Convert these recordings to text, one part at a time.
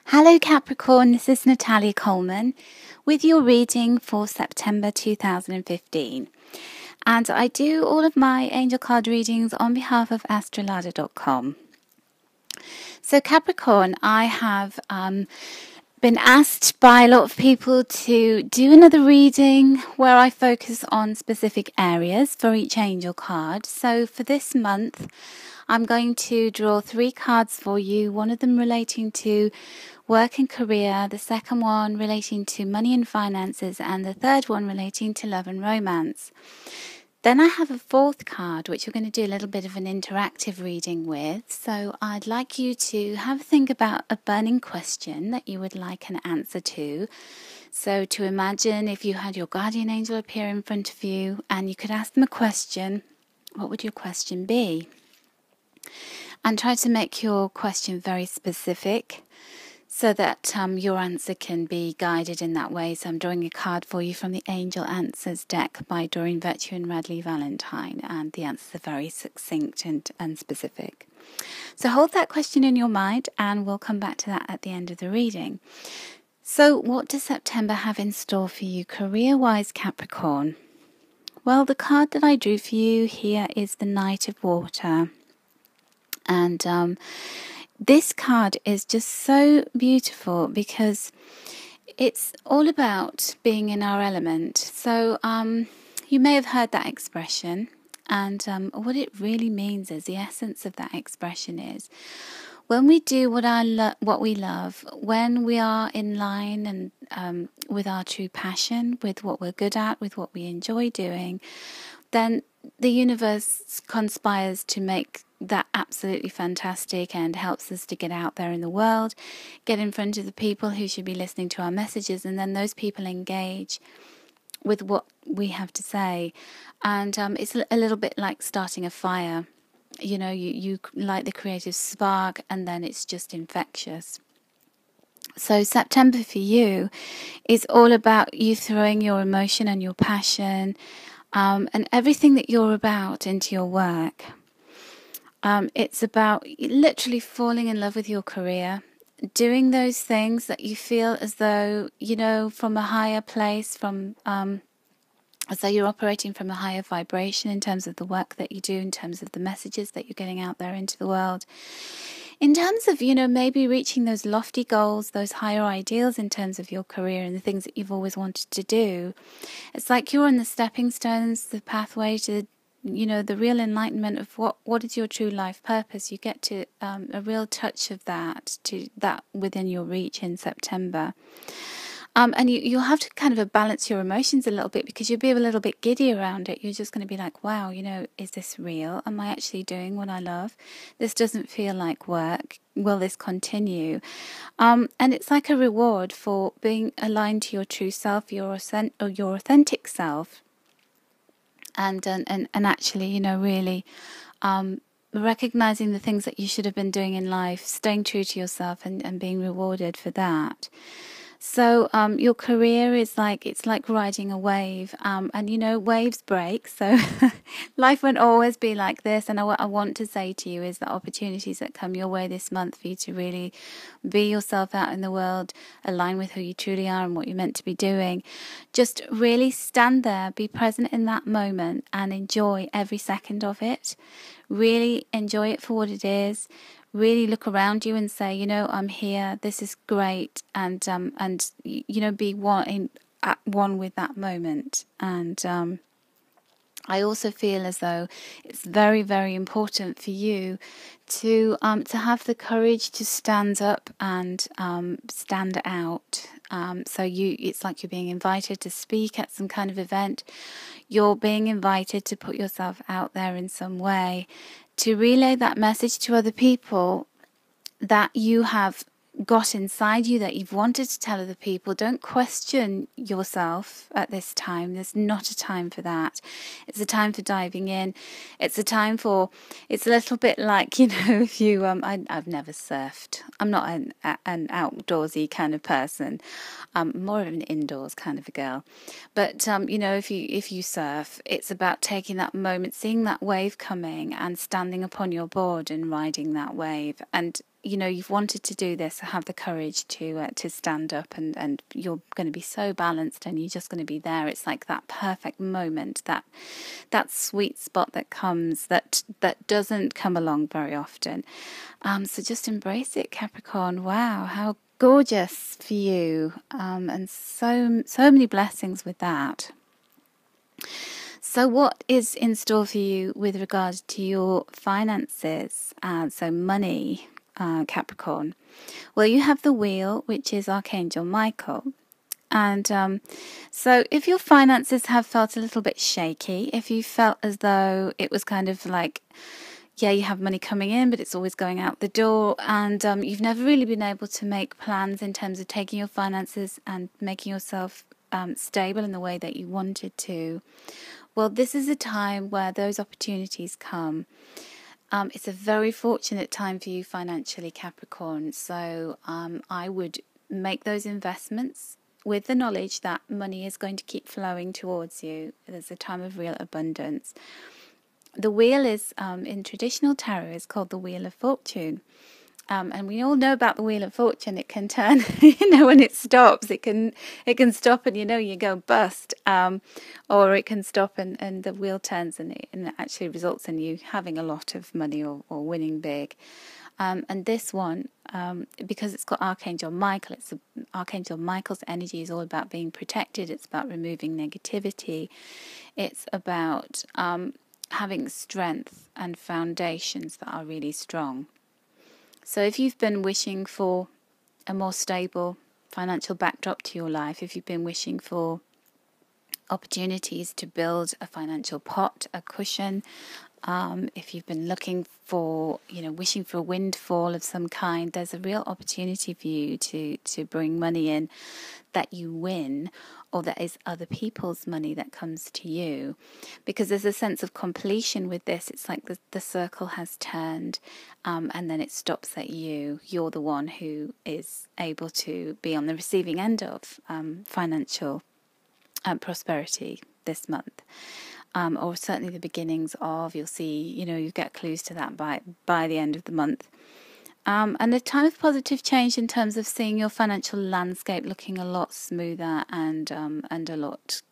Hello Capricorn, this is Natalia Coleman with your reading for September 2015. And I do all of my angel card readings on behalf of astrolada.com. So Capricorn, I have been asked by a lot of people to do another reading where I focus on specific areas for each angel card. So for this month, I'm going to draw 3 cards for you, one of them relating to work and career, the second one relating to money and finances, and the third one relating to love and romance. Then I have a 4th card, which we're going to do a little bit of an interactive reading with. So I'd like you to have a think about a burning question that you would like an answer to. So to imagine if you had your guardian angel appear in front of you and you could ask them a question, what would your question be? And try to make your question very specific so that your answer can be guided in that way. So I'm drawing a card for you from the Angel Answers deck by Doreen Virtue and Radley Valentine, and the answers are very succinct and specific. So hold that question in your mind and we'll come back to that at the end of the reading. So what does September have in store for you career-wise, Capricorn? Well, the card that I drew for you here is the Knight of Water. And this card is just so beautiful because it's all about being in our element. So you may have heard that expression, and what it really means is, the essence of that expression is, when we do what we love, when we are in line and with our true passion, with what we're good at, with what we enjoy doing, then the universe conspires to make that absolutely fantastic and helps us to get out there in the world, get in front of the people who should be listening to our messages, and then those people engage with what we have to say. And it's a little bit like starting a fire. You know, you light the creative spark and then it's just infectious. So September for you is all about you throwing your emotion and your passion and everything that you're about into your work. It's about literally falling in love with your career, doing those things that you feel as though, you know, from a higher place, as though you're operating from a higher vibration in terms of the work that you do, in terms of the messages that you're getting out there into the world. In terms of, you know, maybe reaching those lofty goals, those higher ideals in terms of your career and the things that you've always wanted to do. It's like you're on the stepping stones, the pathway to, you know, the real enlightenment of what is your true life purpose. You get to a real touch of that, to that within your reach in September. And you'll have to kind of balance your emotions a little bit, because you'll be a little bit giddy around it. You're just going to be like, wow, you know, is this real? Am I actually doing what I love? This doesn't feel like work. Will this continue? And it's like a reward for being aligned to your true self, your authentic self. And actually, you know, really recognizing the things that you should have been doing in life, staying true to yourself and being rewarded for that. So your career is like, it's like riding a wave, and you know, waves break, so life won't always be like this. And what I want to say to you is that opportunities that come your way this month for you to really be yourself out in the world, align with who you truly are and what you're meant to be doing, just really stand there, be present in that moment and enjoy every second of it. Really enjoy it for what it is. Really look around you and say, you know, I'm here, this is great, and you know, be at one with that moment. And I also feel as though it's very, very important for you to have the courage to stand up and stand out. So it's like you're being invited to speak at some kind of event. You're being invited to put yourself out there in some way, to relay that message to other people that you have got inside you, that you've wanted to tell other people. Don't question yourself at this time. There's not a time for that. It's a time for diving in. It's a little bit like, you know, if you I've never surfed. I'm not an outdoorsy kind of person. I'm more of an indoors kind of a girl. But you know, if you surf, it's about taking that moment, seeing that wave coming and standing upon your board and riding that wave. And you've wanted to do this, have the courage to stand up, and you're going to be so balanced, and you're just going to be there. It's like that perfect moment, that sweet spot that comes, that doesn't come along very often. So just embrace it, Capricorn. Wow, how gorgeous for you, and so many blessings with that. So what is in store for you with regards to your finances? So money, Capricorn. Well, you have the wheel, which is Archangel Michael. And so if your finances have felt a little bit shaky, if you felt as though it was kind of like, yeah, you have money coming in, but it's always going out the door, and you've never really been able to make plans in terms of taking your finances and making yourself stable in the way that you wanted to, well, this is a time where those opportunities come. It's a very fortunate time for you financially, Capricorn. So I would make those investments with the knowledge that money is going to keep flowing towards you. There's a time of real abundance. The wheel is, in traditional tarot, is called the Wheel of Fortune. And we all know about the Wheel of Fortune. It can turn, when it stops, it can stop and, you go bust. Or it can stop and the wheel turns and it actually results in you having a lot of money or winning big. And this one, because it's got Archangel Michael, Archangel Michael's energy is all about being protected. It's about removing negativity. It's about having strength and foundations that are really strong. So if you've been wishing for a more stable financial backdrop to your life, if you've been wishing for opportunities to build a financial pot, a cushion, if you've been looking for, wishing for a windfall of some kind, there's a real opportunity for you to bring money in that you win, or that is other people's money that comes to you. Because there's a sense of completion with this. It's like the circle has turned, and then it stops at you. You're the one who is able to be on the receiving end of financial prosperity this month. Or certainly the beginnings of, you'll see, you get clues to that by the end of the month. And a time of positive change in terms of seeing your financial landscape looking a lot smoother and a lot,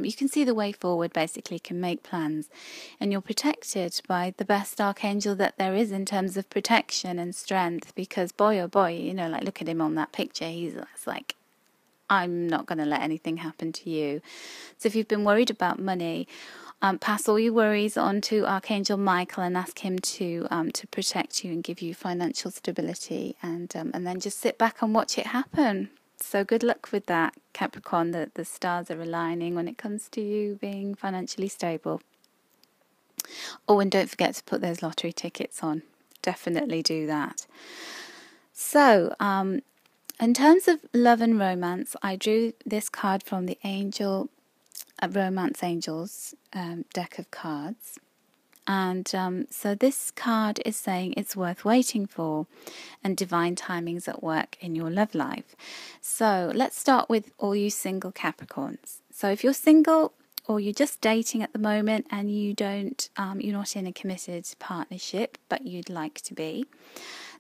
you can see the way forward, basically, can make plans, and you're protected by the best archangel that there is in terms of protection and strength, because boy oh boy, like look at him on that picture, he's like, I'm not going to let anything happen to you. So if you've been worried about money, pass all your worries on to Archangel Michael and ask him to protect you and give you financial stability, and then just sit back and watch it happen. So good luck with that, Capricorn. The stars are aligning when it comes to you being financially stable. Oh, and don't forget to put those lottery tickets on. Definitely do that. So, in terms of love and romance, I drew this card from the Romance Angels deck of cards. And so this card is saying it's worth waiting for, and divine timings at work in your love life. So let's start with all you single Capricorns. So if you're single, or you're just dating at the moment and you're not in a committed partnership, but you'd like to be,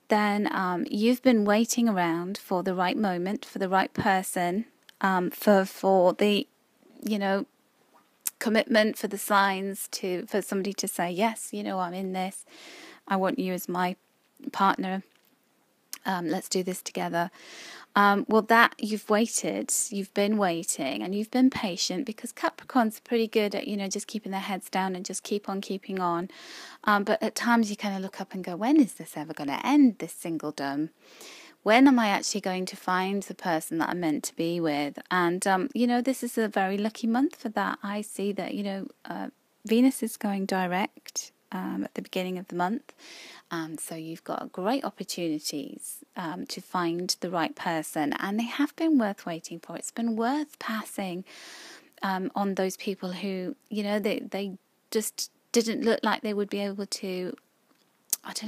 then you've been waiting around for the right moment, for the right person, for the, commitment, for the signs, for somebody to say, yes, I'm in this, I want you as my partner, let's do this together. Well, that you've been waiting, and you've been patient, because Capricorn's pretty good at, just keeping their heads down and just keep on keeping on. But at times you kind of look up and go, when is this ever going to end, this singledom? When am I actually going to find the person that I'm meant to be with? And, this is a very lucky month for that. I see that, Venus is going direct at the beginning of the month. So you've got great opportunities to find the right person, and they have been worth waiting for. It's been worth passing on those people who, they just didn't look like they would be able to,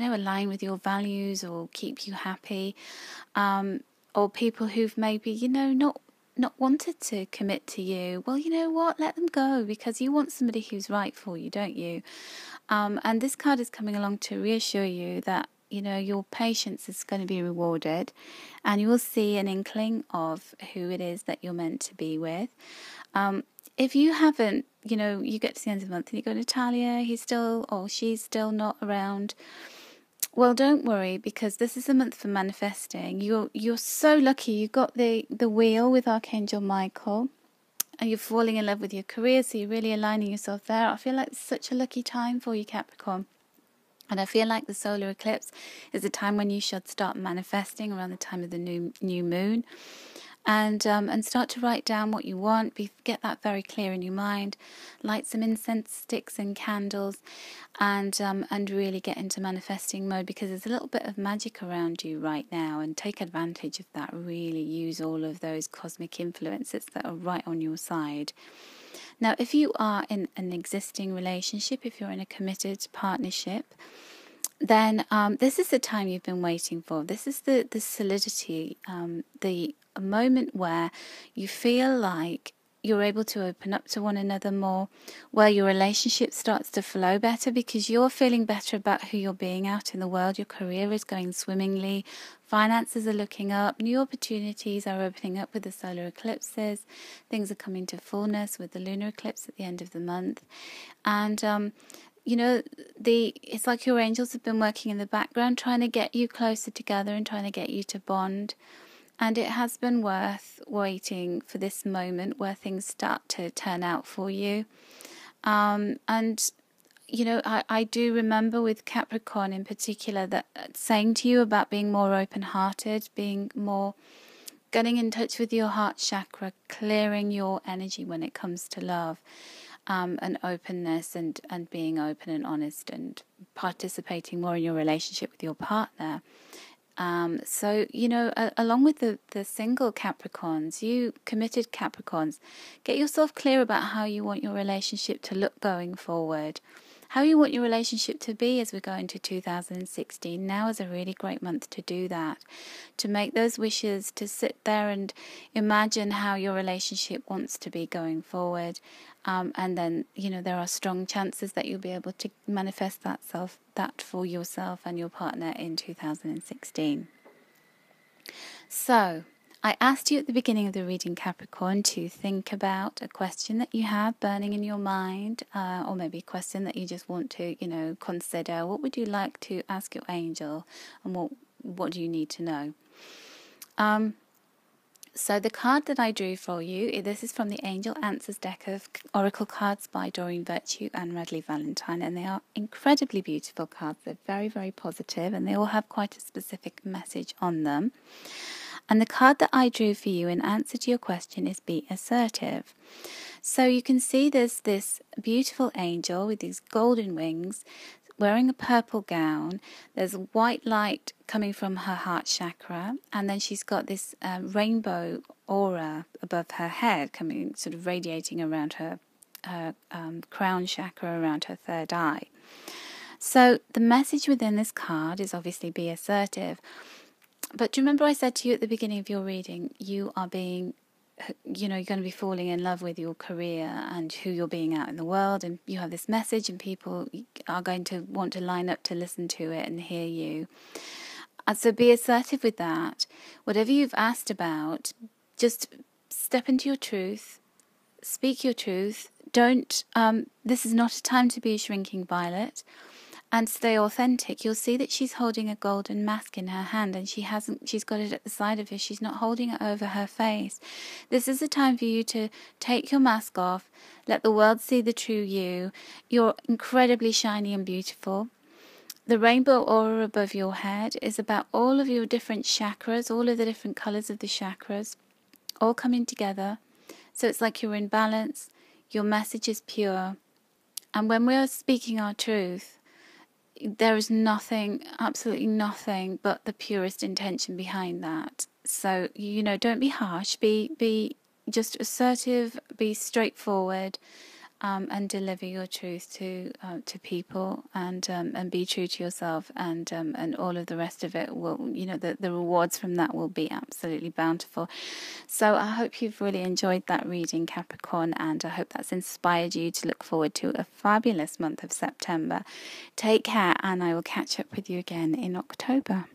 align with your values or keep you happy, or people who've maybe, not wanted to commit to you. Well, you know what? Let them go, because you want somebody who's right for you, don't you? And this card is coming along to reassure you that, your patience is going to be rewarded, and you will see an inkling of who it is that you're meant to be with. If you haven't, you get to the end of the month and you go, Natalia, he's still or she's still not around. Well, don't worry, because this is a month for manifesting. You're so lucky. You got the wheel with Archangel Michael, and you're falling in love with your career, so you're really aligning yourself there. I feel like it's such a lucky time for you, Capricorn. And I feel like the solar eclipse is a time when you should start manifesting around the time of the new moon. And start to write down what you want. Get that very clear in your mind. Light some incense sticks and candles, and really get into manifesting mode, because there's a little bit of magic around you right now, and take advantage of that. Really use all of those cosmic influences that are right on your side. Now, if you are in an existing relationship, if you're in a committed partnership, then this is the time you've been waiting for. This is the solidity, a moment where you feel like you're able to open up to one another more, where your relationship starts to flow better because you're feeling better about who you're being out in the world. Your career is going swimmingly, finances are looking up, new opportunities are opening up with the solar eclipses, things are coming to fullness with the lunar eclipse at the end of the month, and it's like your angels have been working in the background trying to get you closer together and trying to get you to bond. And it has been worth waiting for this moment where things start to turn out for you. I do remember with Capricorn in particular that saying to you about being more open-hearted, being more getting in touch with your heart chakra, clearing your energy when it comes to love, and openness, and being open and honest, and participating more in your relationship with your partner. Along with the single Capricorns, you committed Capricorns, get yourself clear about how you want your relationship to look going forward, how you want your relationship to be as we go into 2016. Now is a really great month to do that, to make those wishes, to sit there and imagine how your relationship wants to be going forward. And then, there are strong chances that you'll be able to manifest that for yourself and your partner in 2016. So, I asked you at the beginning of the reading, Capricorn, to think about a question that you have burning in your mind, or maybe a question that you just want to, consider. What would you like to ask your angel, and what do you need to know? So the card that I drew for you, this is from the Angel Answers deck of Oracle cards by Doreen Virtue and Radley Valentine, and they are incredibly beautiful cards. They're very, very positive, and they all have quite a specific message on them. And the card that I drew for you in answer to your question is Be Assertive. So you can see there's this beautiful angel with these golden wings, wearing a purple gown. There's white light coming from her heart chakra, and then she's got this rainbow aura above her head, coming, sort of radiating around her crown chakra, around her third eye. So the message within this card is obviously be assertive. But do you remember I said to you at the beginning of your reading, you are being, you're going to be falling in love with your career and who you're being out in the world, and you have this message and people are going to want to line up to listen to it and hear you. And so be assertive with that. Whatever you've asked about, just step into your truth, speak your truth. Don't, this is not a time to be a shrinking violet, and stay authentic. You'll see that she's holding a golden mask in her hand, and she's got it at the side of her. She's not holding it over her face. This is a time for you to take your mask off, let the world see the true you. You're incredibly shiny and beautiful. The rainbow aura above your head is about all of your different chakras, all of the different colours of the chakras, all coming together. So it's like you're in balance, your message is pure. And when we are speaking our truth, there is nothing, absolutely nothing, but the purest intention behind that. So, don't be harsh, be just assertive, be straightforward, and deliver your truth to people, and be true to yourself, and all of the rest of it will, the rewards from that will be absolutely bountiful. So I hope you've really enjoyed that reading, Capricorn, and I hope that's inspired you to look forward to a fabulous month of September. Take care, and I will catch up with you again in October.